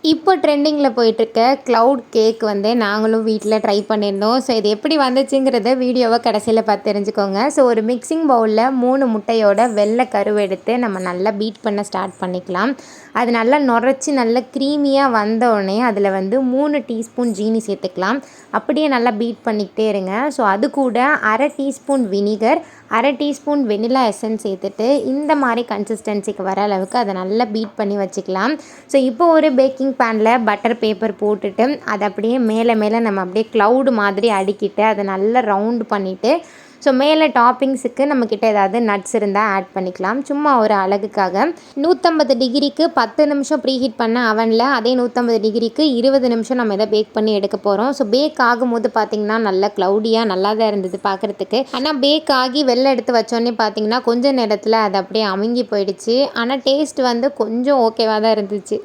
இப்போ ட்ரெண்டிங்கில் போயிட்டுருக்க க்ளவுட் கேக் வந்து நாங்களும் வீட்டில் ட்ரை பண்ணியிருந்தோம். ஸோ இது எப்படி வந்துச்சுங்கிறத வீடியோவை கடைசியில் பார்த்து தெரிஞ்சுக்கோங்க. ஸோ ஒரு மிக்சிங் பவுலில் 3 முட்டையோட வெள்ளை கருவை எடுத்து நம்ம நல்லா பீட் பண்ண ஸ்டார்ட் பண்ணிக்கலாம். அது நல்லா நுரைச்சி நல்லா க்ரீமியாக வந்தோடனே அதில் வந்து 3 டீஸ்பூன் ஜீனி சேர்த்துக்கலாம். அப்படியே நல்லா பீட் பண்ணிக்கிட்டே இருங்க. ஸோ அது கூட அரை டீஸ்பூன் வினிகர், அரை டீஸ்பூன் வெனிலா எசன்ஸ் சேர்த்துட்டு இந்த மாதிரி கன்சிஸ்டன்சிக்கு வர அளவுக்கு அதை நல்லா பீட் பண்ணி வச்சுக்கலாம். ஸோ இப்போ ஒரு பேக்கிங் பேனில் பட்டர் பேப்பர் போட்டுட்டு அதை அப்படியே மேலே நம்ம அப்படியே க்ளவுடு மாதிரி அடுக்கிட்டு அதை நல்லா ரவுண்டு பண்ணிவிட்டு ஸோ மேலே டாப்பிங்ஸுக்கு நம்மக்கிட்ட ஏதாவது நட்ஸ் இருந்தால் ஆட் பண்ணிக்கலாம். சும்மா ஒரு அழகுக்காக 150 டிகிரிக்கு 10 நிமிஷம் ப்ரீஹீட் பண்ண அவனில் அதே 150 டிகிரிக்கு 20 நிமிஷம் நம்ம இதை பேக் பண்ணி எடுக்க போகிறோம். ஸோ பேக் ஆகும்போது பார்த்திங்கன்னா நல்லா க்ளவுடியாக நல்லா தான் இருந்தது பார்க்குறதுக்கு. ஆனால் பேக் ஆகி வெளில எடுத்து வச்சோன்னே பார்த்திங்கன்னா கொஞ்சம் நேரத்தில் அது அப்படியே அமுங்கி போயிடுச்சு. ஆனால் டேஸ்ட் வந்து கொஞ்சம் ஓகேவாக தான் இருந்துச்சு.